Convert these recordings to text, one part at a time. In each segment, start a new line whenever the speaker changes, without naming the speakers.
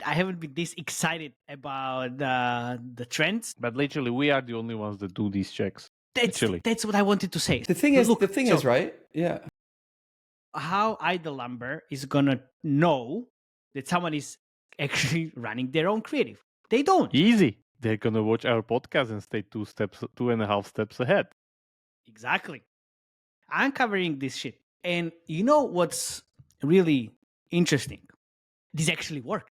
I haven't been this excited about the trends.
But literally, we are the only ones that do these checks.
That's what I wanted to say.
The thing is, right? Yeah.
How Idle Lumber is gonna know that someone is actually running their own creative? They don't.
Easy. They're gonna watch our podcast and stay 2.5 steps ahead.
Exactly. I'm covering this shit. And you know what's really interesting? This actually worked.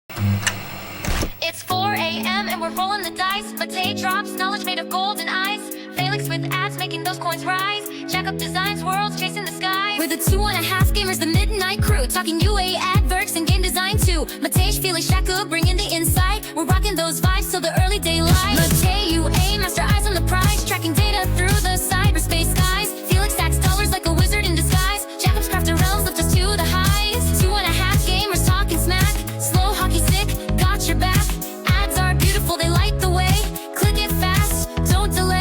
It's 4 a.m. and we're rolling the dice. Matei drops knowledge made of golden eyes. Felix with ads making those coins rise. Jack up designs, worlds chasing the sky. We're the 2.5 gamers, the midnight crew. Talking UA adverts and game design too. Matei, Felix, Shaka bringing the insight. We're rocking those vibes till the early daylight. Matei, UA, master eyes on the prize. Tracking data through the cyberspace skies. Felix stacks dollars like a wizard in disguise. Jacob's crafting realms lift us to the highs. 2.5 gamers talking smack. Slow hockey stick, got your back. Ads are beautiful, they light the way. Click it fast, don't delay.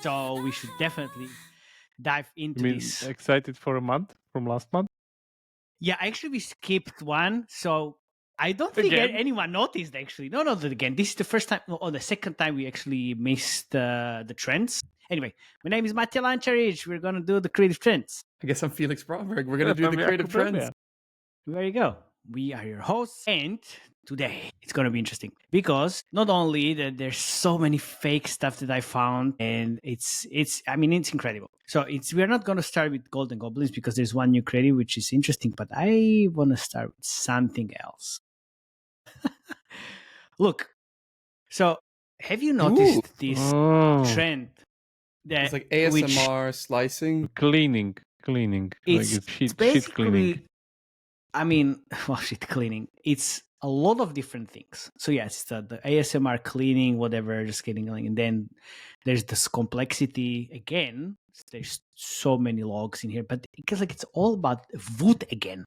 So we should definitely dive into this.
Excited for a month from last month?
Yeah, actually we skipped one, so I don't think anyone noticed actually. No, again. This is the first time or the second time we actually missed the trends. Anyway, my name is Matej Lančarić. We're gonna do the creative trends.
I guess I'm Felix Bromberg. We're gonna do the creative trends.
There you go. We are your hosts, and today it's going to be interesting because not only that there's so many fake stuff that I found, and it's incredible. So we're not going to start with Golden Goblins because there's one new creative which is interesting, but I want to start with something else. Look, so have you noticed this trend that
it's like ASMR slicing,
cleaning?
It's basically
shit cleaning.
I mean, well, shit cleaning. It's a lot of different things. So yes, the ASMR cleaning, whatever, just getting going. And then there's this complexity again. There's so many logs in here, but because it's all about wood again.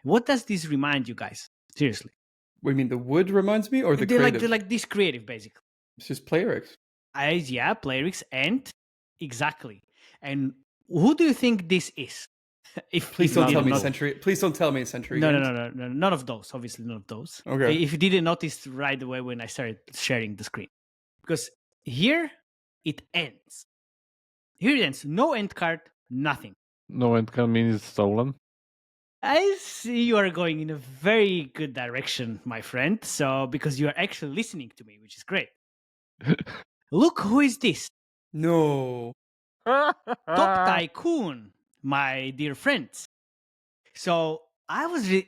What does this remind you guys? Seriously.
What do you mean? The wood reminds me, or the creative?
They're like this creative, basically.
It's just Playrix.
Yeah, Playrix, and exactly. And who do you think this is?
Please don't tell me Century. Please don't tell me Century.
No, none of those. Obviously, none of those.
Okay.
If you didn't notice right away when I started sharing the screen, because here it ends. Here it ends. No end card. Nothing.
No end card means it's stolen.
I see you are going in a very good direction, my friend. So because you are actually listening to me, which is great. Look who is this?
No.
Top Tycoon. My dear friends. So I was really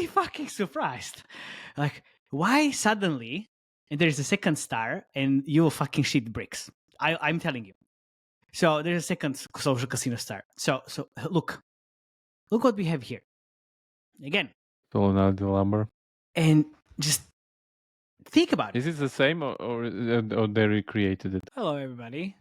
fucking surprised. Like, why suddenly? And there's a second star, and you will fucking shit bricks. I'm telling you. So there's a second social casino star. So look what we have here. Again.
Stolen out the lumber.
And just think about it.
Is it the same or they recreated it?
Hello, everybody.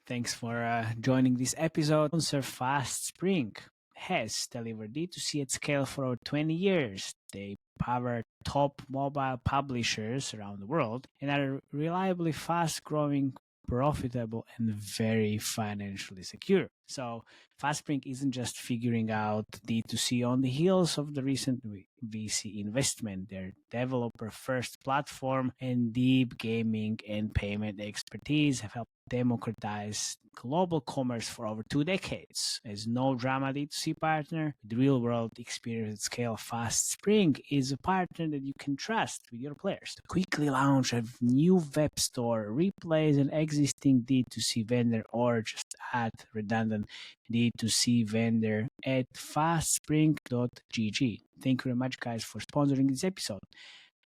Thanks for joining this episode. Sponsor Fast Spring has delivered D2C at scale for over 20 years. They power top mobile publishers around the world and are reliably fast-growing, profitable, and very financially secure. So FastSpring isn't just figuring out D2C on the heels of the recent VC investment. Their developer-first platform and deep gaming and payment expertise have helped democratize global commerce for over 2 decades. As no drama D2C partner with real-world experience at scale, FastSpring is a partner that you can trust with your players. To quickly launch a new web store, replace an existing D2C vendor, or just add redundant D2C vendor at fastspring.gg. Thank you very much, guys, for sponsoring this episode.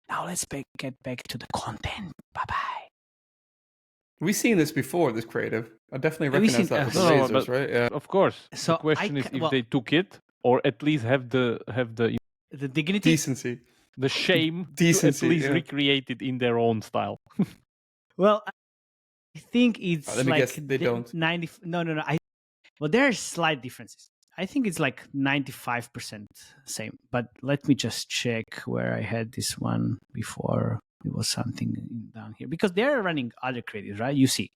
Now let's get back to the content. Bye-bye.
We've seen this before, this creative. I definitely recognize that with the lasers, right? Yeah.
Of course.
So
the question is if they took it or at least have the
dignity,
decency,
the shame
decency,
to at least recreate it in their own style.
Well, I think it's
let me guess, they don't.
90. No. Well, there are slight differences. I think it's like 95% same. But let me just check where I had this one before. It was something down here because they're running other creatives, right? You see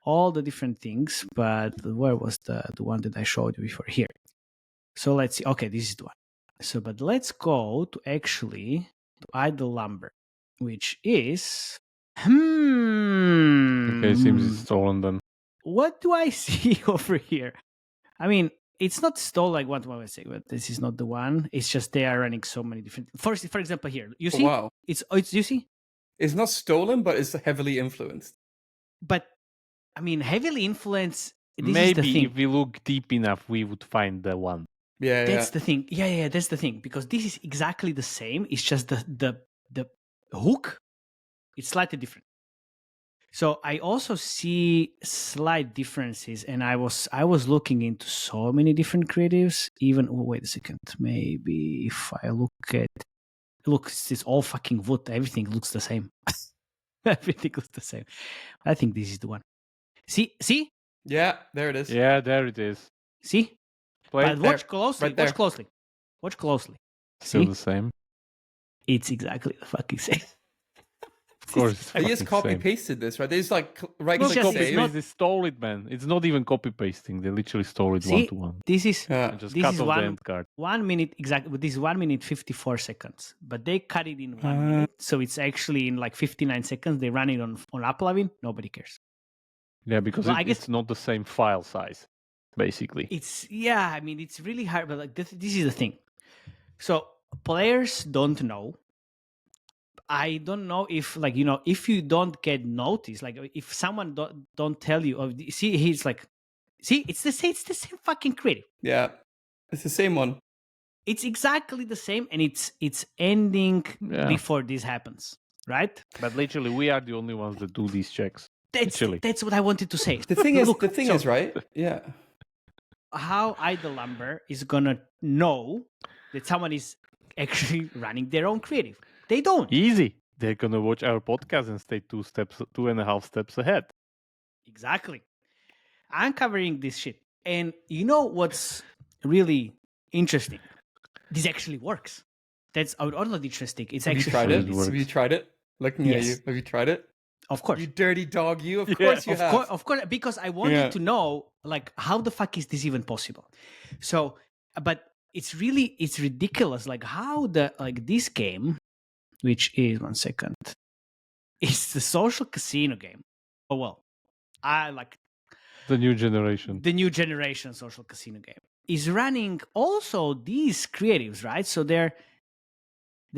all the different things, but where was the one that I showed you before? Here. So let's see. Okay, this is the one. So, but let's go to actually to idle lumber, which is
Okay, seems it's stolen then.
What do I see over here? I mean, it's not stolen like what I say, but this is not the one. It's just they are running so many different. For example, here you see,
wow,
it's you see,
it's not stolen, but it's heavily influenced.
But I mean, heavily influenced.
Maybe if we look deep enough, we would find the one.
Yeah,
that's the thing. Yeah, that's the thing because this is exactly the same. It's just the hook. It's slightly different. So I also see slight differences, and I was looking into so many different creatives. Even wait a second, maybe if I look, it's all fucking wood. Everything looks the same. Everything looks the same. I think this is the one. See?
Yeah, there it is.
Yeah, there it is.
See? But watch closely.
Right there.
Watch closely. Watch closely.
Still
See?
the same.
It's exactly the fucking same.
Of course,
They just copy pasted this, right? They just like right
It's
click
just-
save.
They stole it, man. It's not even copy pasting. They literally stole it
See?
one to one.
This is
Yeah.
And just
this
cut
is
off the
one-
end card.
1 minute exactly. This is 1 minute 54 seconds, but they cut it in 1 minute, so it's actually in like 59 seconds. They run it on Uplavin. Nobody cares.
Yeah, because
Well, I guess-
it's not the same file size, basically.
I mean, it's really hard, but like this is the thing. So players don't know. I don't know if like if you don't get noticed, like if someone don't tell you, see, he's like, see, it's the same fucking creative.
Yeah, it's the same one.
It's exactly the same, and it's ending
Yeah.
before this happens, right?
But literally, we are the only ones that do these checks. Literally.
That's what I wanted to say.
The thing is,
Look, so
right? Yeah.
how idle lumber is gonna know that someone is actually running their own creative? They don't.
Easy. They're gonna watch our podcast and stay 2.5 steps ahead.
Exactly. I'm covering this shit, and you know what's really interesting? This actually works. That's also interesting. It's
Have you
actually
tried it?
It works.
Have you tried it? Looking at
Yes.
you. Have you tried it?
of course.
You dirty dog, you. Of
Yeah,
course you have.
Of course, because I wanted
Yeah.
to know, like, how the fuck is this even possible? So, but it's ridiculous, like how this game, which is 1 second, it's the social casino game. Oh well, I like
The new generation.
the new generation social casino game is running also these creatives, right? So they're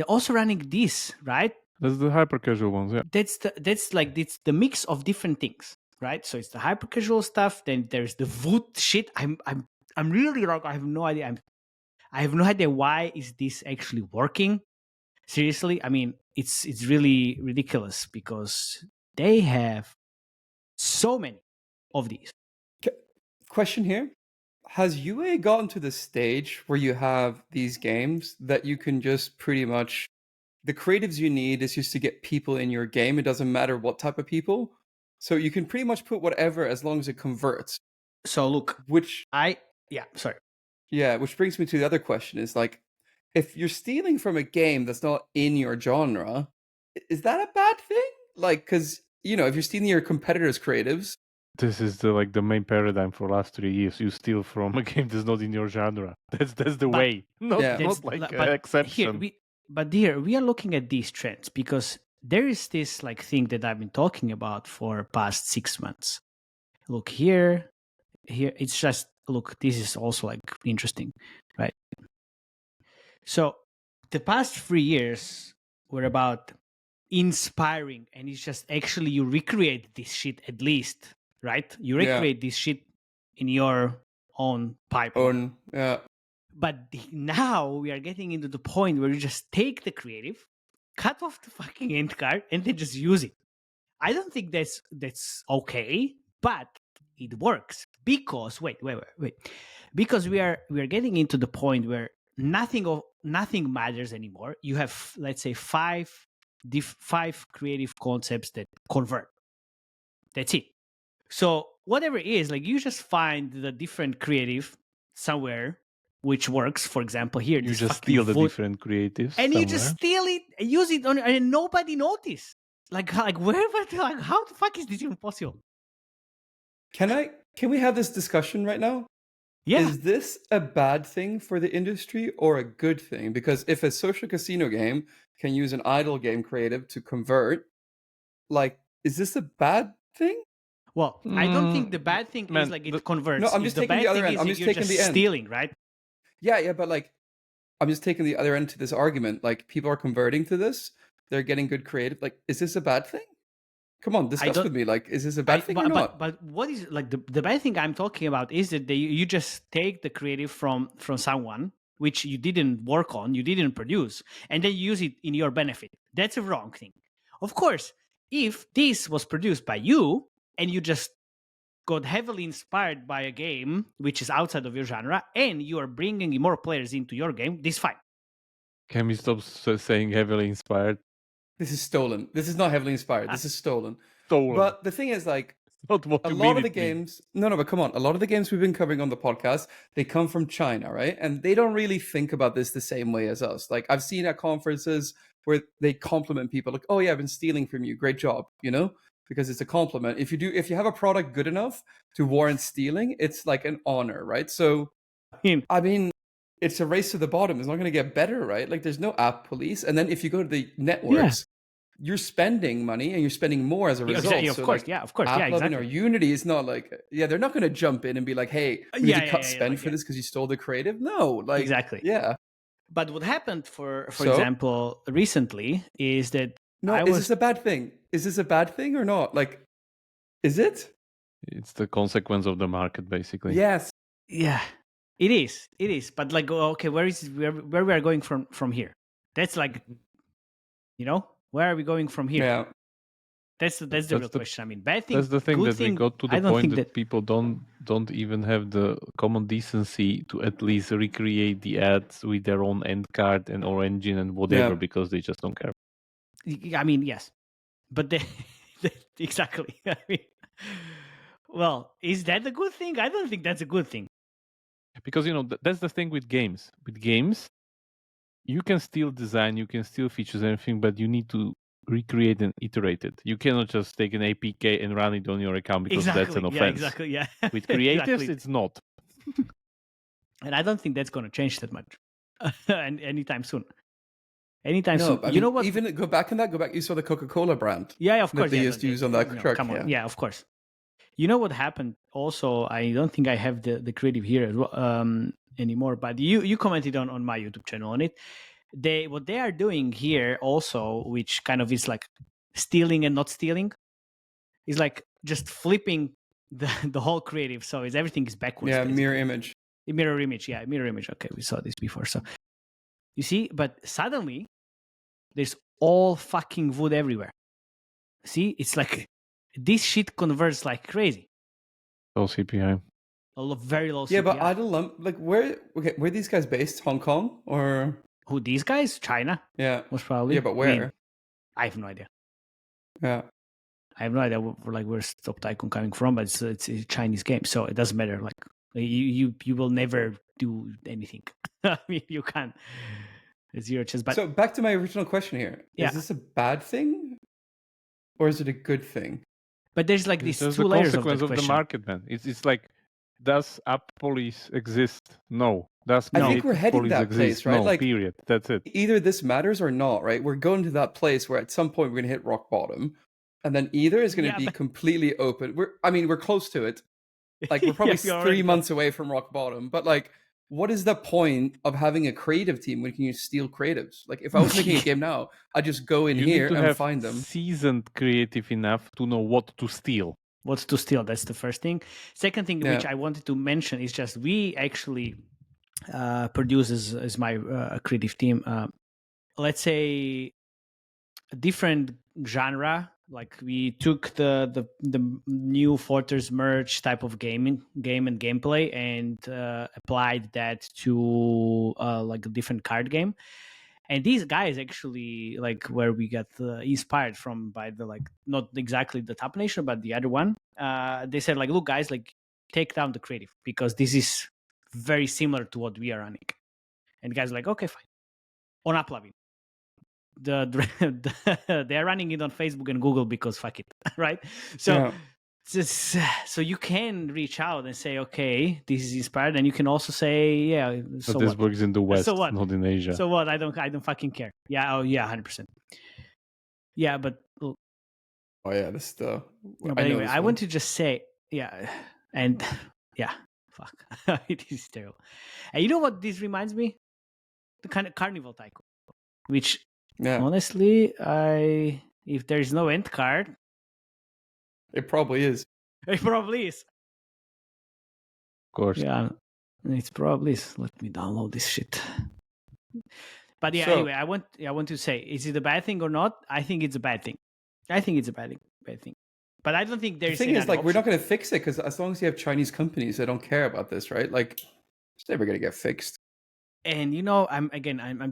also running this, right?
That's the hyper casual ones, yeah.
That's the mix of different things, right? So it's the hyper casual stuff. Then there's the wood shit. I'm really like I have no idea. I have no idea why is this actually working. Seriously, I mean it's really ridiculous because they have so many of these.
Question here. Has UA gotten to the stage where you have these games that you can just pretty much the creatives you need is just to get people in your game. It doesn't matter what type of people. So you can pretty much put whatever as long as it converts.
So look,
Which
sorry.
Yeah, which brings me to the other question is like, if you're stealing from a game that's not in your genre, is that a bad thing? Like, because, if you're stealing your competitors' creatives.
This is the main paradigm for the last 3 years. You steal from a game that's not in your genre. That's the way. Not like an exception.
Here we are looking at these trends because there is this like thing that I've been talking about for past 6 months. Look here, it's just look. This is also like interesting, right? So the past 3 years were about inspiring, and it's just actually you recreate this shit at least, right? You recreate this shit in your own pipe. But now we are getting into the point where you just take the creative, cut off the fucking end card, and then just use it. I don't think that's okay, but it works because wait. Because we are getting into the point where nothing matters anymore. You have, let's say, five creative concepts that convert. That's it. So whatever it is, like you just find the different creative somewhere which works. For example, here
You
this
just
fucking
steal the
food,
different creatives
and
somewhere.
you just steal it, use it on, and nobody notice. Like where? Like how the fuck is this even possible?
Can we have this discussion right now?
Yeah.
Is this a bad thing for the industry or a good thing? Because if a social casino game can use an idle game creative to convert, like, is this a bad thing?
Well, I don't think the bad thing is like it converts.
No, I'm just taking the other end. I'm just taking the end.
Stealing, right?
Yeah, but like, I'm just taking the other end to this argument. Like, people are converting to this. They're getting good creative. Like, is this a bad thing? Come on, discuss with me. Like, is this a bad thing or not?
But what is like the bad thing I'm talking about is that you just take the creative from someone which you didn't work on, you didn't produce, and then you use it in your benefit. That's a wrong thing. Of course, if this was produced by you and you just got heavily inspired by a game which is outside of your genre and you are bringing more players into your game, this is fine.
Can we stop saying heavily inspired?
This is stolen. This is not heavily inspired. This is stolen.
Stolen.
But the thing is, like,
not what
a lot of the games. No, but come on. A lot of the games we've been covering on the podcast, they come from China, right? And they don't really think about this the same way as us. Like, I've seen at conferences where they compliment people, like, "Oh yeah, I've been stealing from you. Great job," because it's a compliment. If you have a product good enough to warrant stealing, it's like an honor, right? So, I mean, it's a race to the bottom. It's not going to get better, right? Like, there's no app police. And then if you go to the networks, you're spending money and you're spending more as a result.
Of course.
Exactly. Or Unity is not like, they're not going to jump in and be like, hey, we need to cut spend for this because you stole the creative. No, like,
exactly.
Yeah.
But what happened, for example, recently is that
is this a bad thing? Is this a bad thing or not? Like, is it?
It's the consequence of the market, basically.
Yes.
Yeah, it is. But like, okay, where we are going from here? That's like, where are we going from here?
Yeah.
That's the real question. I mean, bad thing.
That's the thing that
thing,
we got to the point that people don't even have the common decency to at least recreate the ads with their own end card and or engine and whatever because they just don't care.
I mean, yes, but exactly. I mean, well, is that a good thing? I don't think that's a good thing.
Because that's the thing with games. With games, you can still design, you can still features everything, but you need to recreate and iterate it. You cannot just take an APK and run it on your account because that's an offense.
Yeah, exactly. Yeah.
With creatives, it's not.
And I don't think that's going to change that much, anytime soon. Soon.
I mean, what? Even go back. You saw the Coca-Cola brand.
Yeah, of course.
That they used to use on that truck.
Come on. Yeah, of course. You know what happened? Also, I don't think I have the creative here anymore, but you commented on my YouTube channel on it. What they are doing here also, which kind of is like stealing and not stealing, is like just flipping the whole creative. So everything is backwards.
Yeah, mirror image.
Mirror image. Yeah, mirror image. Okay, we saw this before. So you see, but suddenly there's all fucking wood everywhere. See, it's like this shit converts like crazy.
Low CPI.
Very low CPI.
Yeah, but I don't know. Like, where are these guys based? Hong Kong or
who? These guys? China.
Yeah,
most probably.
Yeah, but where?
I have no idea.
Yeah,
I have no idea where's Top Tycoon coming from, but it's a Chinese game, so it doesn't matter. Like you will never do anything. I mean, you can't. It's zero chance. But
so back to my original question here: Is this a bad thing, or is it a good thing?
But there's like these two layers of the question.
Of the market, man. It's like, does app police exist? No.
I think we're heading that place, right?
No,
like,
period. That's it.
Either this matters or not, right? We're going to that place where at some point we're going to hit rock bottom, and then either is going to be completely open. We're close to it. Like, we're probably 3 months away from rock bottom. But like, what is the point of having a creative team when you steal creatives? Like, if I was making a game now, I'd just go in here and find them.
Seasoned creative enough to know what to steal.
What's to steal? That's the first thing. Second thing, which I wanted to mention, is just we actually produce as my creative team. Let's say a different genre. Like, we took the new Fortress merge type of game and gameplay and applied that to like a different card game. And these guys actually, like, where we got inspired from by the, like, not exactly the Top Nation, but the other one. They said, like, look, guys, like, take down the creative because this is very similar to what we are running. And the guy's like, okay, fine. On a plugin. They're running it on Facebook and Google because fuck it, right? So
Yeah.
so you can reach out and say, okay, this is inspired, and you can also say, yeah, so
But this
what?
works in the West,
So what?
not in Asia.
So what? I don't fucking care. Yeah, 100%. Yeah, but
Oh yeah, this is the.
no, but
I know
anyway,
this
I
one.
want to just say, yeah, and yeah, fuck, it is terrible. And you know what this reminds me? The kind of Carnival Tycoon, which
Yeah,
honestly, if there is no end card,
it probably is.
it probably is.
Of course.
Yeah, it probably is. Let me download this shit. But yeah,
So-
anyway, I want to say, is it a bad thing or not? I think it's a bad thing. I think it's a bad thing. But I don't think
The
there's.
thing is,
another
like, we're not
option.
going to fix it because as long as you have Chinese companies that don't care about this, right? Like, it's never going to get fixed.
And you know, I'm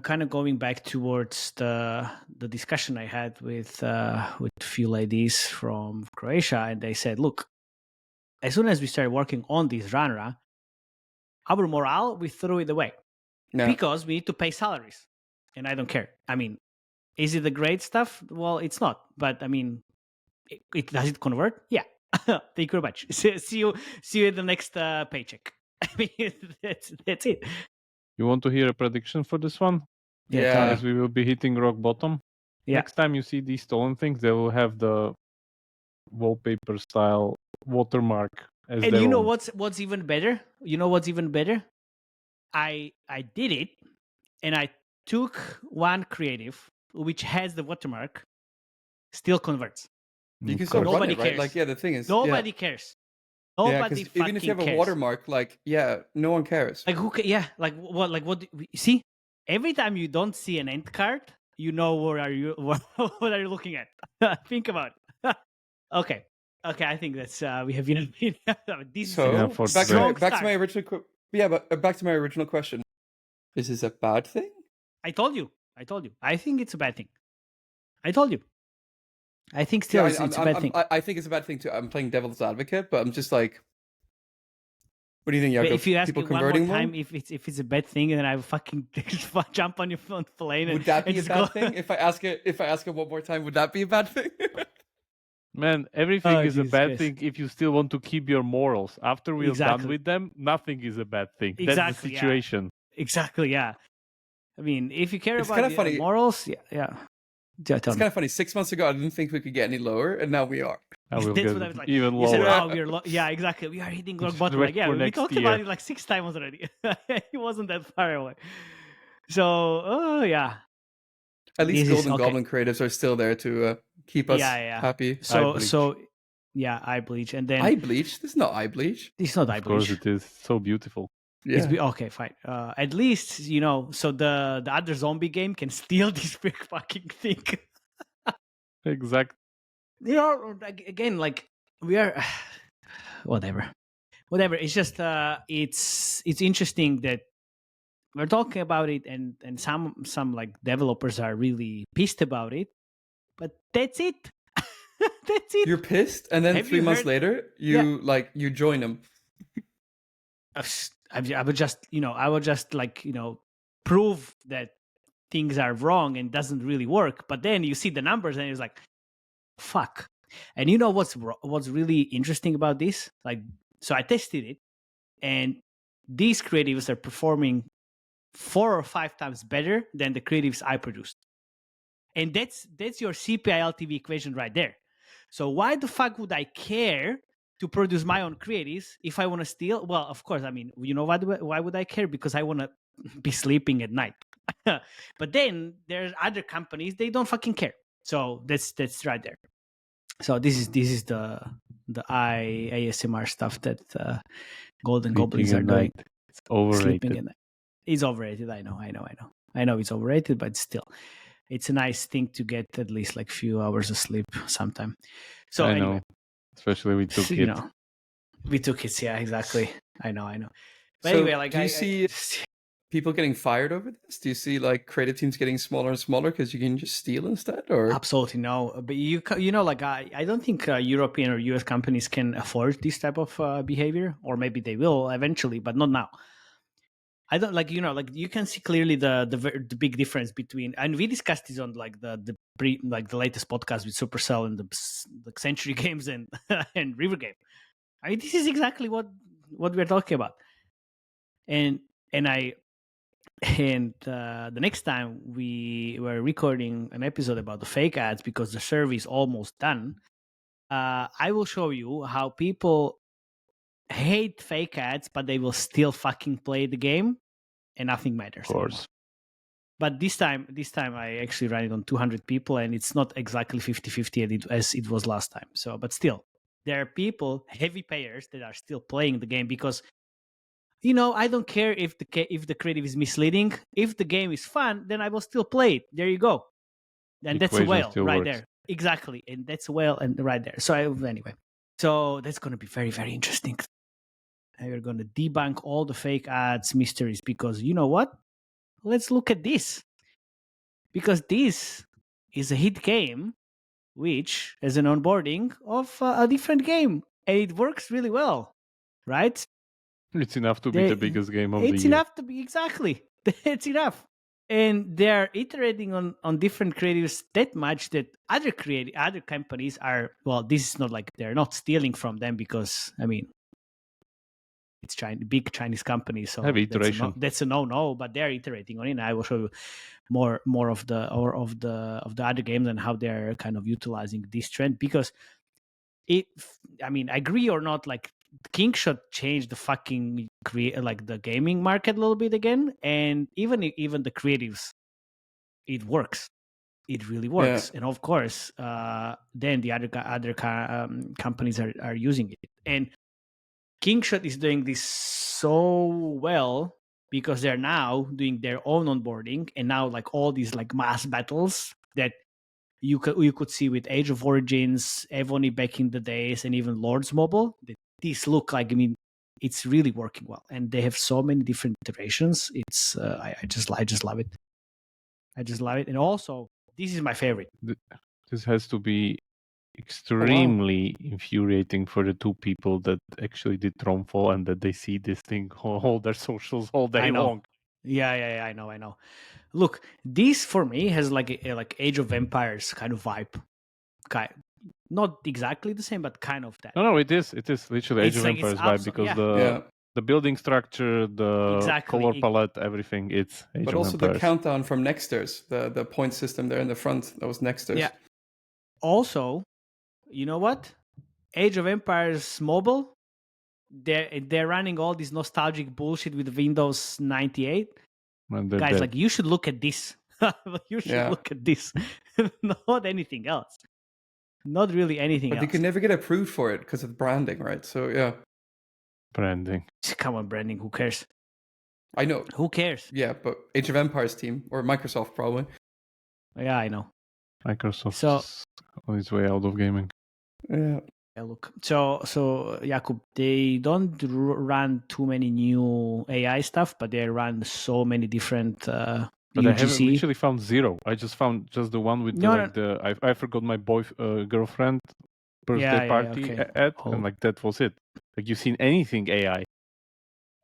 kind of going back towards the discussion I had with a few ladies from Croatia, and they said, look, as soon as we started working on this genre, our morale, we threw it away
Yeah.
because we need to pay salaries, and I don't care. I mean, is it the great stuff? Well, it's not, but I mean, does it convert? Yeah. Thank you very much. See you at the next paycheck. I mean, that's it.
You want to hear a prediction for this one?
Yeah.
tell me.
As we will be hitting rock bottom.
Yeah.
Next time you see these stolen things, they will have the wallpaper style watermark as
And
their
you know
own.
what's even better? You know what's even better? I did it, and I took one creative which has the watermark, still converts.
You can
Of
still
course.
run
Nobody
it, right?
cares.
Like, yeah, the thing is,
Nobody cares.
yeah,
Nobody
because even if you have a
cares.
watermark, like, yeah, no one cares.
Like who? Yeah, like what? Like what? See, every time you don't see an end card, you know what are you what are you looking at? Think about it. Okay. I think that's we have enough. This
So
Yeah, for
back,
today.
back to my original, back to my original question. Is this a bad thing?
I told you. I think it's a bad thing. I told you. I think still
Yeah,
it's a bad thing.
I think it's a bad thing too. I'm playing devil's advocate, but I'm just like, what do you think?
But
Jakob?
if you ask
People
me one more
converting
time if it's a bad thing, then I will fucking jump on your phone plane.
would that be
and
a
just
bad
go.
thing? If I ask it one more time, would that be a bad thing?
Man, everything
Oh,
is a
Jesus
bad
Christ.
thing if you still want to keep your morals. After we're done
Exactly.
with them, nothing is a bad thing. That's
Exactly,
the
yeah.
situation.
Exactly, yeah. I mean, if you care
It's
about
kinda
the
funny.
morals, yeah. Yeah, tell
It's
me.
kind of funny. 6 months ago, I didn't think we could get any lower, and now we are.
I will
That's
get
what I was like.
even
You said,
lower.
"Oh, we're yeah, exactly. We are hitting rock
Just
bottom."
wait
Like, yeah,
for
we
next
talked
year.
about it like 6 times already. It wasn't that far away. So, oh yeah,
At least
This is-
Golden
okay.
Goblin creatives are still there to keep us
Yeah.
happy.
so
bleach.
yeah, eye bleach, and then
Eye bleach? This is not eye bleach.
it's not eye
Of course
bleach.
it is. So beautiful.
Yeah.
Okay, fine. At least you know. So the other zombie game can steal this big fucking thing.
Exact.
You know, again, like we are, whatever. It's just it's interesting that we're talking about it, and some like developers are really pissed about it, but that's it. That's it.
You're pissed, and then
Have
3
you
months
heard-
later, you join them.
I would just prove that things are wrong and doesn't really work. But then you see the numbers and it's like, fuck. And you know what's really interesting about this? Like, so I tested it, and these creatives are performing 4 or 5 times better than the creatives I produced. And that's your CPI LTV equation right there. So why the fuck would I care to produce my own creatives if I want to steal? Well, of course, I mean, you know why would I care? Because I want to be sleeping at night. But then there's other companies, they don't fucking care. So that's right there. So this is the ASMR stuff that Golden Goblins are
Sleeping at
doing.
night. It's overrated.
Sleeping at night. It's overrated. I know it's overrated, but still, it's a nice thing to get at least like few hours of sleep sometime. So
I
anyway,
know. Especially we took
you
it.
know, we took it. Yeah, exactly. I know. But
So
anyway, like
do you see people getting fired over this? Do you see like creative teams getting smaller and smaller because you can just steal instead? Or
absolutely no. But you know, like I don't think European or US companies can afford this type of behavior, or maybe they will eventually, but not now. I don't like, you can see clearly the big difference between, and we discussed this on like the latest podcast with Supercell and the Century Games and and River Game. I mean, this is exactly what we're talking about. And the next time we were recording an episode about the fake ads because the survey is almost done, I will show you how people hate fake ads, but they will still fucking play the game, and nothing matters.
Of course.
Anymore. But this time I actually ran it on 200 people, and it's not exactly 50-50 as it was last time. So, but still, there are people, heavy payers, that are still playing the game because, I don't care if the creative is misleading. If the game is fun, then I will still play it. There you go. And that's a whale right there. Exactly, and that's a whale and right there. So anyway, so that's going to be very, very interesting. And we're going to debunk all the fake ads mysteries because you know what? Let's look at this. Because this is a hit game which has an onboarding of a different game. And it works really well, right?
It's enough to be the biggest game of the year.
It's enough to be, exactly. It's enough. And they're iterating on different creatives that much that other companies are, well, this is not like they're not stealing from them because, I mean, it's big Chinese companies, so that's a no. But they're iterating on it. And I will show you more of the other games and how they're kind of utilizing this trend because agree or not, like King should change the fucking the gaming market a little bit again, and even the creatives, it works. It really works, and of course, then the other companies are using it, and Kingshot is doing this so well because they're now doing their own onboarding, and now like all these like mass battles that you could see with Age of Origins, Evony back in the days, and even Lords Mobile. These look like, it's really working well, and they have so many different iterations. It's I just love it. I just love it, and also this is my favorite.
This has to be extremely infuriating for the two people that actually did Tromfo and that they see this thing all their socials all day long.
Yeah, I know. Look, this for me has like Age of Empires kind of vibe. Not exactly the same, but kind of that.
No, it is literally Age of Empires vibe because the building structure, the color palette, everything, it's Age
but
of
also
Empires.
The countdown from Nexters, the point system there in the front, that was Nexters.
Yeah. Also, you know what? Age of Empires mobile, they're running all this nostalgic bullshit with Windows 98. Guys, like, you should look at this. You should look at this. Not anything else. Not really anything else.
But you can never get approved for it because of branding, right? So, yeah.
Branding.
Come on, branding. Who cares?
I know.
Who cares?
Yeah, but Age of Empires team, or Microsoft probably.
Yeah, I know.
Microsoft is on its way out of gaming.
Yeah.
Look, so Jakub, they don't run too many new AI stuff, but they run so many different
but I haven't literally found zero. I just found just the one with I forgot my girlfriend birthday party ad, and like that was it. Like, you've seen anything AI?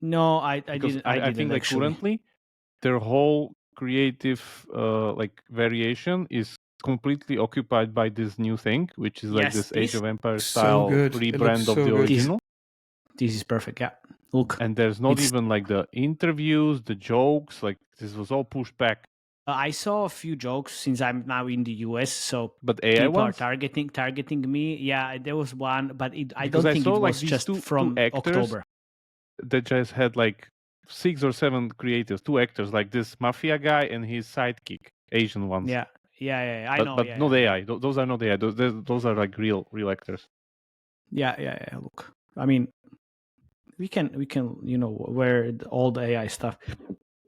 No, I didn't.
I think like currently their whole creative variation is completely occupied by this new thing, which is like this Age of Empires style rebrand of the original.
This is perfect, yeah. Look,
and there's not even like the interviews, the jokes, like this was all pushed back.
I saw a few jokes since I'm now in the US, so
but AI
people
ones?
are targeting me. Yeah, there was one, but I don't think it was just from October.
That just had like 6 or 7 creators, 2 actors, like this mafia guy and his sidekick, Asian ones.
Yeah. I know.
But not AI. Those are not AI. Those are like real actors.
Yeah. Look, I mean, we can, where all the AI stuff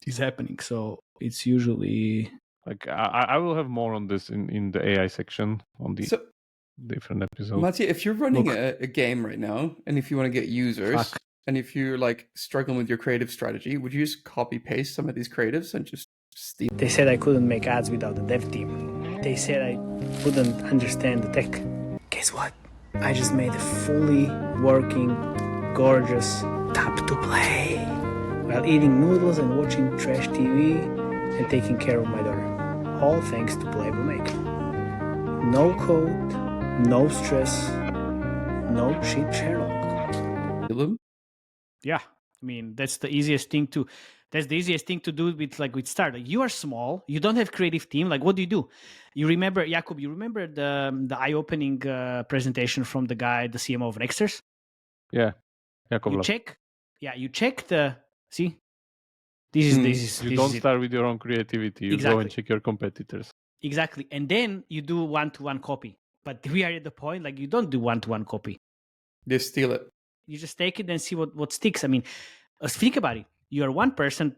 is happening. So it's usually
like I will have more on this in the AI section on the different episodes.
Mattia, if you're running a game right now, and if you want to get users, and if you're like struggling with your creative strategy, would you just copy paste some of these creatives and just steal?
They said I couldn't make ads without the dev team. They said I wouldn't understand the tech. Guess what? I just made a fully working, gorgeous tap to play while eating noodles and watching trash TV and taking care of my daughter. All thanks to Playable Maker. No code, no stress, no cheap Sherlock. Yeah, I mean that's the easiest thing to do with Start. Like, you are small, you don't have creative team. Like, what do? You remember, Jakub? You remember the eye-opening presentation from the guy, the CMO of Nexters?
Yeah, Jakub.
You check the see. This is
You don't start with your own creativity. You go and check your competitors.
Exactly, and then you do one-to-one copy. But we are at the point like you don't do one-to-one copy.
You steal it.
You just take it and see what sticks. I mean, think about it. You are one person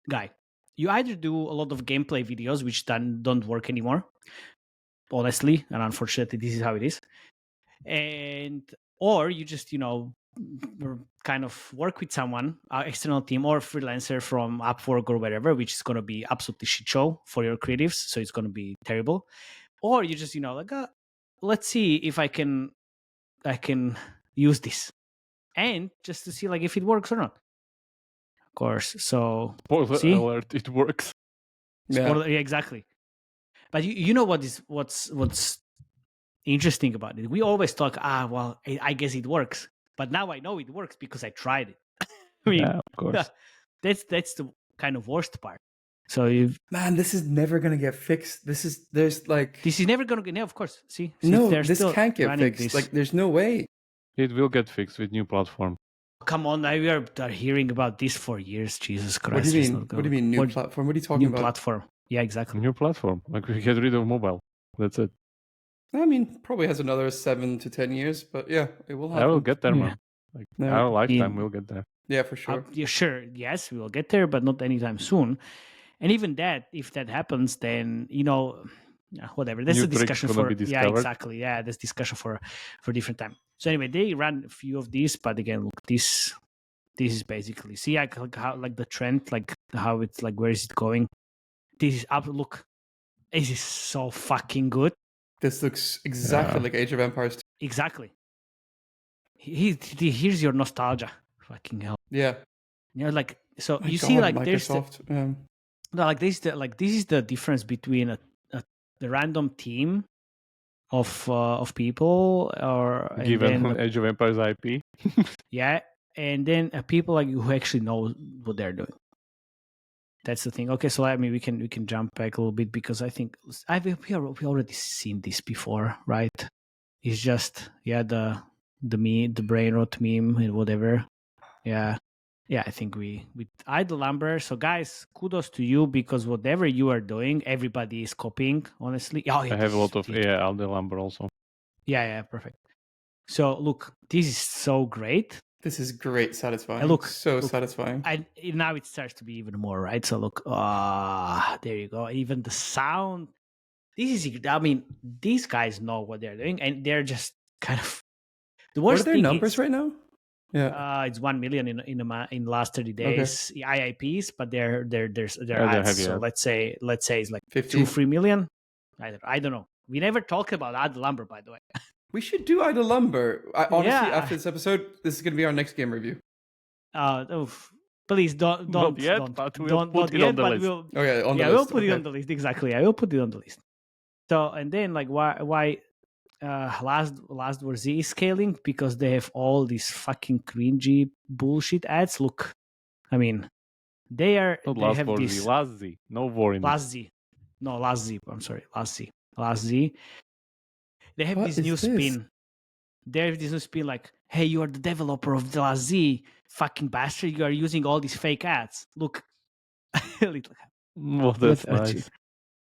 guy. You either do a lot of gameplay videos, which don't work anymore, honestly, and unfortunately, this is how it is. Or you just, kind of work with someone, external team or freelancer from Upwork or whatever, which is going to be absolutely shit show for your creatives. So it's going to be terrible. Or you just, let's see if I can use this, and just to see like if it works or not. Of course. So
spoiler alert, it works.
Yeah, exactly. But you know what's interesting about it? We always talk, well, I guess it works. But now I know it works because I tried it. I mean,
yeah, of course.
That's the kind of worst part. So
this is never gonna get fixed. This is never
gonna get. No, of course. See
no, this can't get fixed. Like, there's no way.
It will get fixed with new platform.
Come on, we are hearing about this for years. Jesus Christ!
What do you mean? What do you mean new platform? What are you talking about?
New platform. Yeah, exactly.
New platform. Like, we get rid of mobile. That's it.
I mean, probably has another 7 to 10 years, but yeah, it will happen.
I will get there, man. Like, our lifetime will get there.
Yeah, for sure.
Sure. Yes, we will get there, but not anytime soon. And even that, if that happens, then whatever. That's a discussion for exactly. Yeah, that's discussion for a different time. So anyway, they ran a few of these, but again, look, this is basically how the trend, like how it's like, where is it going? This is up. Look, this is so fucking good.
This looks exactly like Age of Empires 2.
Exactly. Here's your nostalgia. Fucking hell.
Yeah.
Like, so you see, like
Microsoft,
this is the difference between the random team of people, or
given Age of Empires IP.
Yeah, and then people like who actually know what they're doing. That's the thing. Okay, so I mean we can jump back a little bit, because I think we already seen this before, right? It's just the brain rot meme and whatever. Yeah, I think we idle lumber. So guys, kudos to you, because whatever you are doing, everybody is copying. Honestly,
I have a lot of idle lumber also.
Yeah, perfect. So look, this is so great.
This is great, satisfying.
Look,
satisfying.
And now it starts to be even more, right? So look, there you go. Even the sound. This is, I mean, these guys know what they're doing, and they're just kind of the worst.
What are their numbers right now?
Yeah, it's 1 million in the last 30 days. Okay. IIPs, but they're ads.
Heavy,
so let's say it's like
2-3
million. I don't know. We never talked about ad lumber, by the way.
We should do idle lumber. Honestly, after this episode, this is going to be our next game review.
Please don't.
Not yet,
don't,
but we'll
don't,
put it on the list.
We'll,
on the list.
We'll put it on the list. Exactly. I will put it on the list. So, and then like why Last War Z is scaling? Because they have all these fucking cringy bullshit ads. Look, I mean, they are.
Not
they
Last
have
War
this,
Z. Last Z. No war in
Last Z. No, Last Z. I'm sorry. Last Z. They have this new spin. They have this new spin like, hey, you are the developer of the Last Z, fucking bastard. You are using all these fake ads. Look.
Well, that's nice.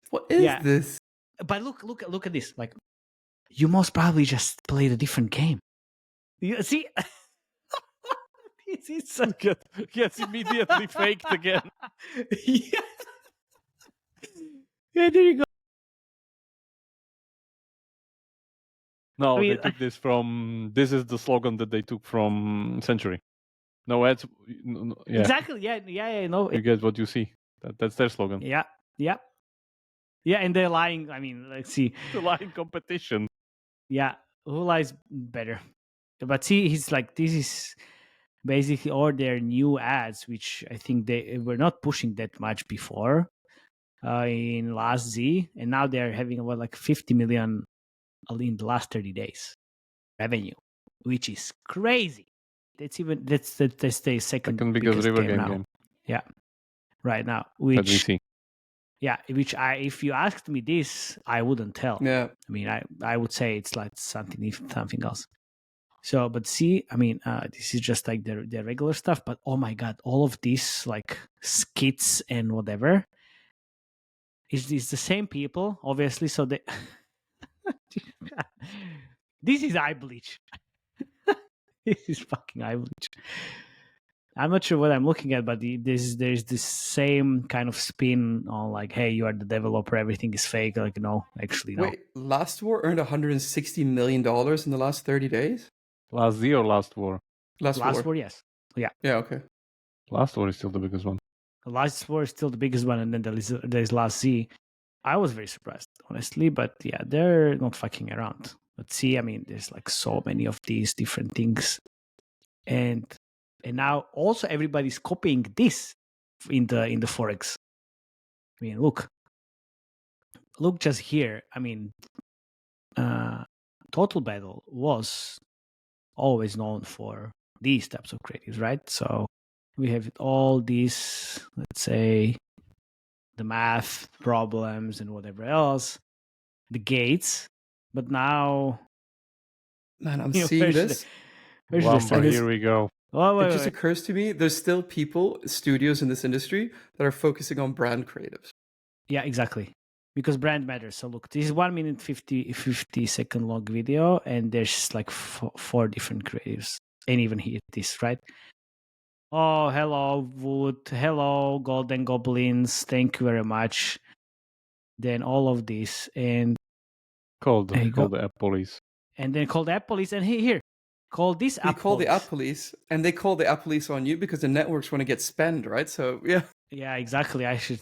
What is this?
But look at this. Like, you most probably just played a different game. You see? It's
gets immediately faked again.
Yeah, there you go.
No, they took this from. This is the slogan that they took from Century. No ads. Yeah.
Exactly. Yeah. No.
You get what you see. That's their slogan.
Yeah. And they're lying. I mean, let's see.
The lying competition.
Yeah. Who lies better? But see, he's like, this is. basically, or their new ads, which I think they were not pushing that much before in last Z, and now they're having about like 50 million in the last 30 days revenue, which is crazy. That's the second
Because
biggest
River
game now.
game.
Yeah, right now.
That we
Which
see.
yeah, which if you asked me this, I wouldn't tell.
Yeah.
I mean, I would say it's like something else. So, but see, I mean, this is just like the regular stuff. But oh my god, all of this like skits and whatever is the same people, obviously. So they, this is eye bleach. This is fucking eye bleach. I'm not sure what I'm looking at, but there's this same kind of spin on like, hey, you are the developer, everything is fake. Like, no, actually, no.
Wait, Last War earned $160 million in the last 30 days?
Last Z or Last War?
Last War.
Yes. Yeah.
Yeah, okay.
Last War is still the biggest one.
Last War is still the biggest one, and then there's Last Z. I was very surprised, honestly, but yeah, they're not fucking around. But see, I mean, there's like so many of these different things, and now also everybody's copying this in the Forex. I mean, look just here. I mean, Total Battle was always known for these types of creatives, right? So we have all these, let's say, the math problems and whatever else, the gates. But now,
Man, I'm
you know,
seeing this.
where's the
Lumber,
second?
Wait,
here we go.
Oh,
It just occurs to me there's still people, studios in this industry that are focusing on brand creatives.
Yeah, exactly. Because brand matters. So look, this is 1 minute 50 second long video, and there's like four different creatives, and even here this, right? Oh, hello Wood, hello Golden Goblins, thank you very much. Then all of this, and
Called
There you go.
the app police.
and then call the app police, and here, call this
We
app
call the
police.
app police, and they call the app police on you because the networks want to get spend, right? So yeah.
Yeah, exactly. I should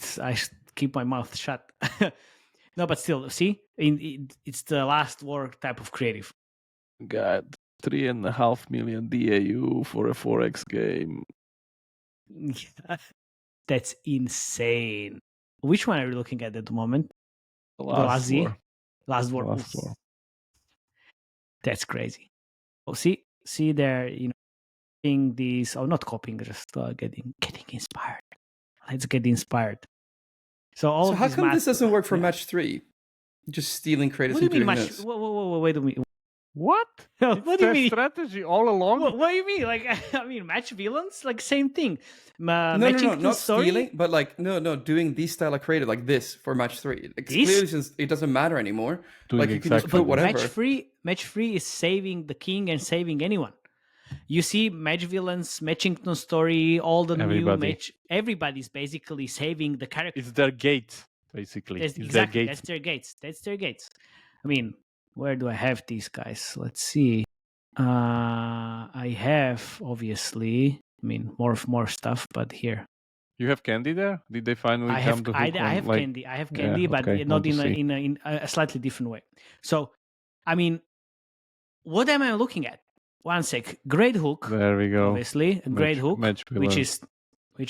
keep my mouth shut. No, but still, see, it's the Last War type of creative.
God, 3.5 million DAU for a Forex game.
That's insane. Which one are you looking at the moment?
The
Last Z?
War.
Last War.
Last
Oof.
War.
That's crazy. Oh, see there, copying these, or not copying, just getting inspired. Let's get inspired. So all
So
of
how
these
come this doesn't work for
yeah.
match 3? Just stealing creatives
What do you
and
mean
doing
match?
this.
Whoa, wait a minute.
What?
What
It's
do you
their
mean?
strategy all along.
What do you mean? Like, I mean, match villains, like same thing.
No,
Matching
not
story?
stealing, but like no, doing these style of creative like this for match 3. Like,
This?
clearly, since it doesn't matter anymore,
Doing
like you can just
exactly
put whatever.
Match free is saving the king and saving anyone. You see, match villains, Matchington story, all the new match. Everybody's basically saving the character.
It's their gate, basically.
That's,
It's
exactly.
their gate.
That's their gates. I mean, where do I have these guys? Let's see. I have obviously. I mean, more stuff, but here.
You have Candy there? Did they finally come to hook
I
on,
have
like...
Candy. I have Candy,
Yeah,
but
okay,
not
want to see.
in a slightly different way. So, I mean, what am I looking at? One sec. Great hook.
There we go.
Obviously, a great hook,
match
which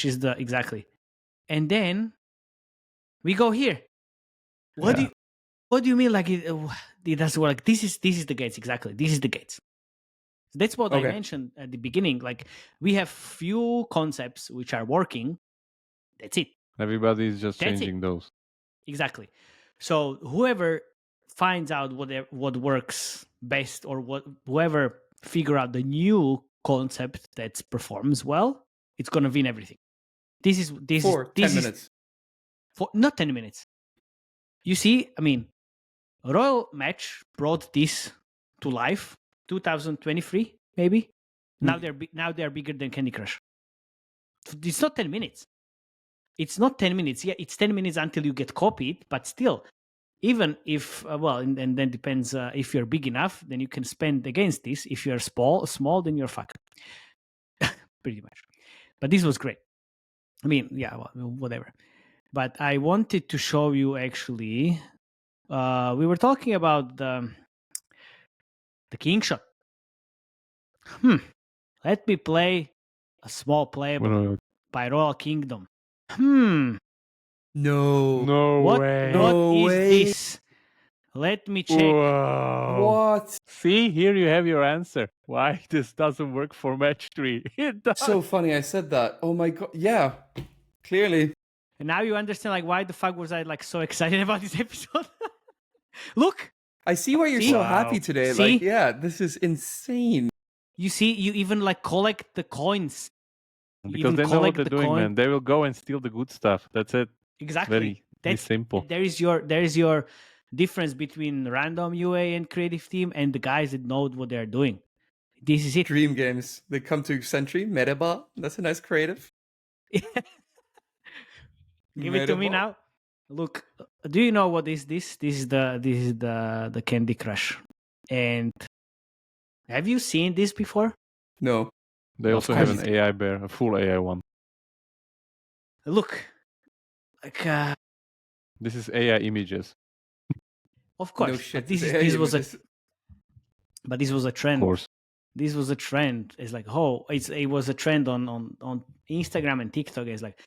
is the exactly. And then we go here. What do you mean? Like it doesn't work? Like this is the gates exactly. This is the gates. That's what I mentioned at the beginning. Like we have few concepts which are working. That's it.
Everybody is just changing those.
Exactly. So whoever finds out what works best, or whoever figure out the new concept that performs well, it's gonna win everything. This is
10 minutes.
For not 10 minutes. You see, I mean, Royal Match brought this to life 2023 maybe. Now they're bigger than Candy Crush. It's not 10 minutes. It's not 10 minutes. Yeah, it's 10 minutes until you get copied, but still, even if and then depends if you're big enough, then you can spend against this. If you're small, then you're fucked. Pretty much. But this was great. I mean, yeah, well, whatever. But I wanted to show you actually. We were talking about the king shot. Let me play a small playable
No,
by Royal Kingdom.
No.
What
way.
No
is
way.
this? Let me check.
Wow.
What?
See, here you have your answer. Why this doesn't work for match 3? It does.
So funny I said that. Oh my god. Yeah. Clearly.
And now you understand like why the fuck was I like so excited about this episode? Look,
I see why you're
See?
so
Wow.
happy today.
See?
Like, yeah, this is insane.
you see, you even like collect the coins. You
Because
even
they know what
collect
they're
the
doing,
coin.
man. They will go and steal the good stuff. That's it.
Exactly.
Very
That's
simple.
There is your difference between random UA and creative team and the guys that know what they're doing. This is it.
Dream games. They come to Sentry, Metaba. That's a nice creative.
Give it to me
Metaba.
now. Look, do you know what is this? This is the Candy Crush. And have you seen this before?
No.
They
Of
also have
course.
an AI bear, a full AI one.
Look, like
This is AI images,
of course,
No shit.
but this
Hey,
was a
images.
but this was a
of
trend.
course.
This was a trend. It's like, oh, it was a trend on Instagram and TikTok. It's like,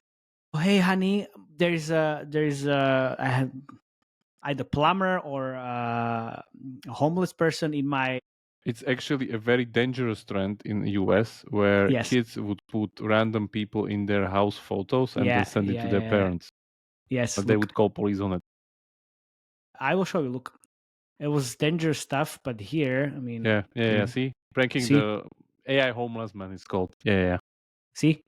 oh, hey, honey, there's I have either plumber or a homeless person in my
It's actually a very dangerous trend in the US where
Yes.
kids would put random people in their house photos and
Yeah,
then send it
yeah,
to their
yeah.
parents.
yes.
But they
Look,
would call police on it.
I will show you. Look, it was dangerous stuff, but here, I mean,
Yeah. See? Pranking
See?
the AI homeless man is called. Yeah.
see,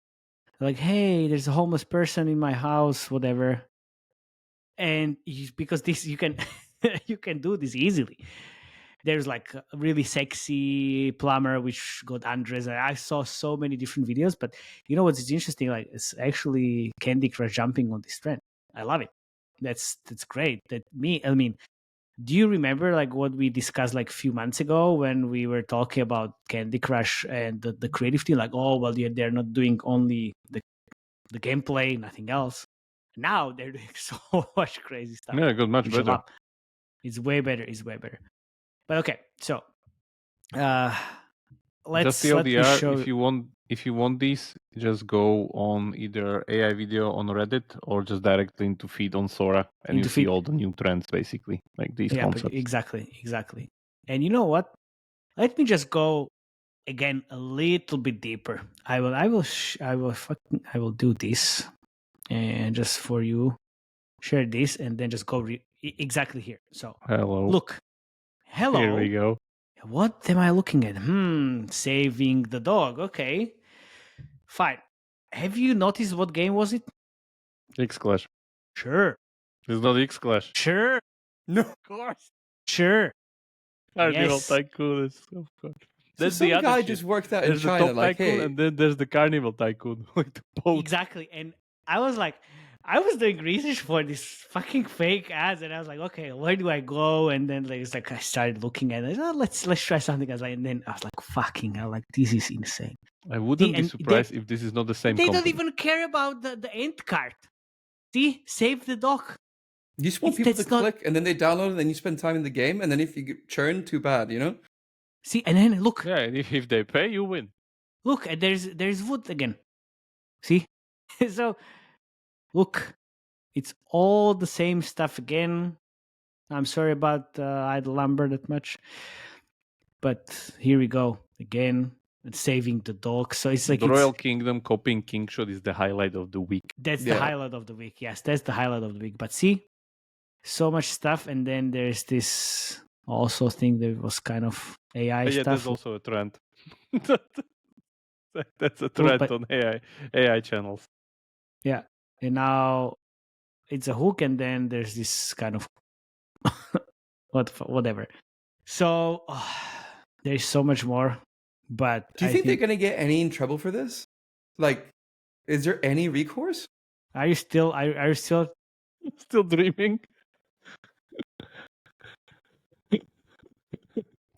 like, hey, there's a homeless person in my house, whatever, and because this you can you can do this easily. There's like a really sexy plumber which got undressed. I saw so many different videos, but you know what's interesting? Like it's actually Candy Crush jumping on this trend. I love it. That's great. I mean, do you remember like what we discussed like a few months ago when we were talking about Candy Crush and the creative team? Like, oh well, they're not doing only the gameplay, nothing else. Now they're doing so much crazy stuff.
Yeah, it got much
which I
better.
love. It's way better. It's way better. But okay, so
Just
let me
TLDR,
show
if you want these, just go on either AI video on Reddit or just directly into feed on Sora and
Into
you see
feed.
all the new trends basically, like these
Yeah, but
concepts.
exactly. And you know what? Let me just go again a little bit deeper. I will do this and just for you share this and then just go exactly here. So
Hello.
look, hello.
Here we go.
What am I looking at? Saving the dog. Okay, fine. Have you noticed what game was it?
X Clash.
Sure.
It's not X Clash.
Sure.
No.
Of course.
Sure.
Carnival
Yes.
Tycoon is of course.
So
That's
some
the other
guy
shit.
just worked out in
There's the
China,
Top
like,
Tycoon
hey,
and then there's the Carnival Tycoon. Like the both.
Exactly. And I was like, I was doing research for this fucking fake ads, and I was like, okay, where do I go? And then like, it's like I started looking at it. Oh, let's try something else. And then I was like, fucking hell, like this is insane.
I wouldn't be
and
surprised if this is not the same
They don't
company.
even care about the end card. See, save the dog.
you just want people to
that's not-
click and then they download it and then you spend time in the game and then if you get churn, too bad, you know?
See, and then look,
Yeah, and if they pay, you win.
look, and there's wood again. See, so look, it's all the same stuff again. I'm sorry about idle lumber that much, but here we go again. And saving the dog. So it's like
the Royal Kingdom copying King Shot is the highlight of the week.
that's the
Yeah.
highlight of the week. Yes, that's the highlight of the week. But see, so much stuff, and then there's this also thing that was kind of AI
Yeah,
stuff.
that's also a trend. That's a trend
but-
on AI channels.
Yeah, and now it's a hook, and then there's this kind of whatever. So there's so much more. But
Do you
I
think they're going to get any in trouble for this? Like, is there any recourse?
Are you still? Are you still?
Still dreaming?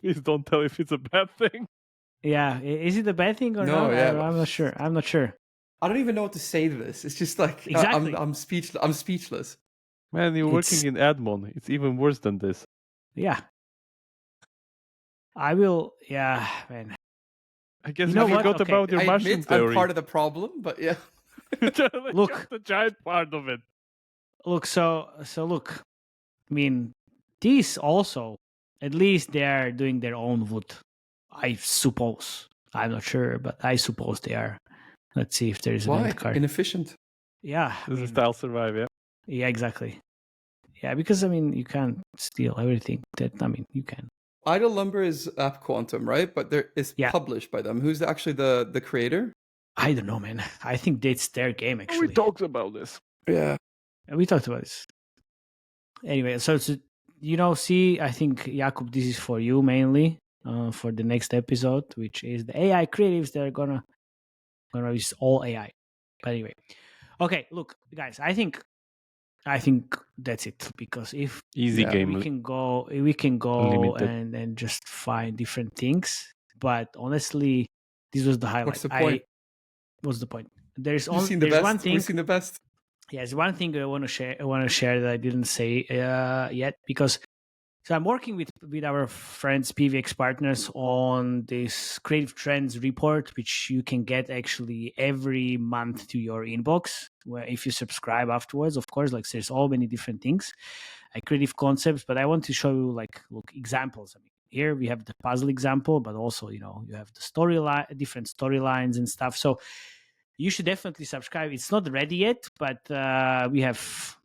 Please don't tell if it's a bad thing.
Yeah, is it a bad thing or
No,
not?
yeah,
I'm not sure. I'm not sure.
I don't even know what to say to this. It's just like
Exactly.
I'm speechless. I'm speechless.
Man, you're
It's-
working in Admon. It's even worse than this.
Yeah, I will. Yeah, man.
I guess
You know
we
what?
forgot
Okay.
about your
I
mushroom
admit I'm
theory.
part of the problem, but yeah.
Look.
Just a giant part of it.
Look, so look, I mean, these also, at least they are doing their own wood. I suppose. I'm not sure, but I suppose they are. Let's see if there is an
Why?
end card.
Inefficient.
Yeah. I
This is
mean,
style survive, yeah.
yeah, exactly. Yeah, because I mean, you can't steal everything. You can.
Idle Lumber is App Quantum, right? But it's
Yeah.
published by them. Who's actually the creator?
I don't know, man. I think that's their game actually.
We talked about this.
Yeah.
We talked about this. Anyway, so see, I think Jakub, this is for you mainly for the next episode, which is the AI creatives that are gonna use all AI. But anyway, okay, look, guys, I think that's it, because if
Easy
Yeah.
game.
we can go
Limited.
and just find different things, but honestly, this was the highlight.
What's the point?
What's the point? There's
You've seen the
there's
best.
one thing.
We've seen the best.
Yes, one thing I want to share that I didn't say yet, because so I'm working with our friends, PVX partners, on this creative trends report, which you can get actually every month to your inbox, where if you subscribe afterwards, of course, like there's all many different things, like creative concepts, but I want to show you look examples. I mean, here we have the puzzle example, but also, you have the storyline, different storylines and stuff. So you should definitely subscribe. It's not ready yet, but we have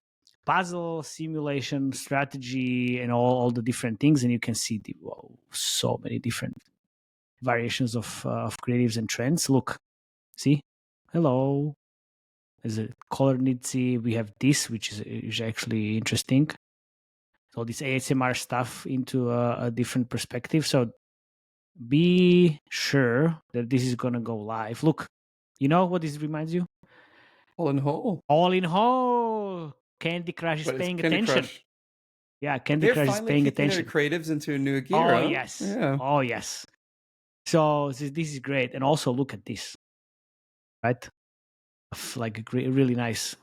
puzzle, simulation, strategy, and all the different things, and you can see so many different variations of creatives and trends. Look, see, hello. There's a color Nitsi. We have this, which is actually interesting. So this ASMR stuff into a different perspective. So be sure that this is gonna go live. Look, you know what this reminds you?
All in whole.
All in whole. Candy Crush is
But it's
paying
Candy
attention.
Crush.
Yeah, Candy
They're
Crush is
finally
paying
kicking
attention.
their creatives into a new gear.
Oh,
huh?
yes.
Yeah.
Oh, yes. So this is great. And also look at this, right? Like a really nice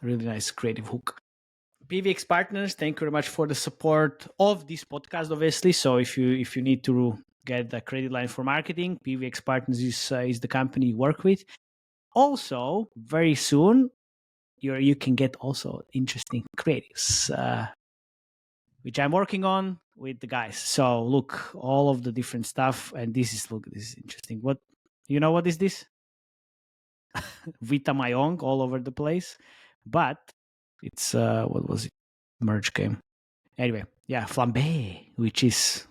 creative hook. PVX partners, thank you very much for the support of this podcast, obviously. So if you need to get the credit line for marketing, PVX partners is the company you work with. Also, very soon, you can get also interesting creatives, which I'm working on with the guys. So look, all of the different stuff, and this is interesting. What is this? Vita Mayong all over the place, but it's what was it? Merge game. Anyway, yeah, Flambe, which is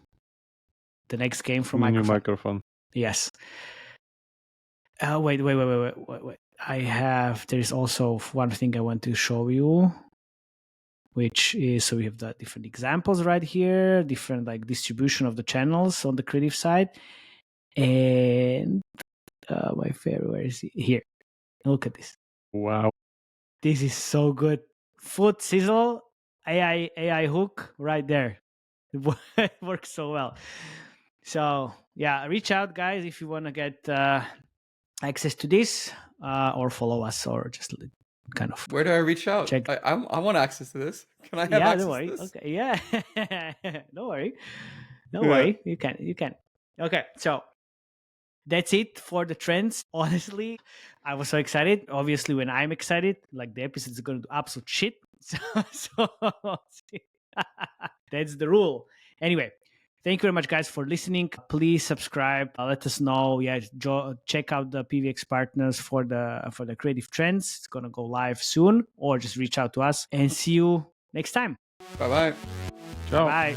the next game from
New
Microphone.
microphone.
Yes. Wait. There's also one thing I want to show you, which is, so we have the different examples right here, different distribution of the channels on the creative side. And my favorite, where is it? Here. Look at this.
Wow.
This is so good. Foot sizzle, AI hook right there. It works so well. So yeah, reach out, guys, if you want to get access to this, or follow us, or just kind of.
Where do I reach out?
Check.
I want access to this. Can I have
Yeah,
access
don't worry.
to this?
Okay, yeah, don't worry. Don't
Yeah.
worry. You can. Okay, so that's it for the trends. Honestly, I was so excited. Obviously, when I'm excited, the episode is going to do absolute shit. So that's the rule. Anyway, thank you very much, guys, for listening. Please subscribe. Let us know. Yeah, check out the PVX partners for the creative trends. It's gonna go live soon, or just reach out to us. And see you next time.
Bye bye.
Ciao.
Bye.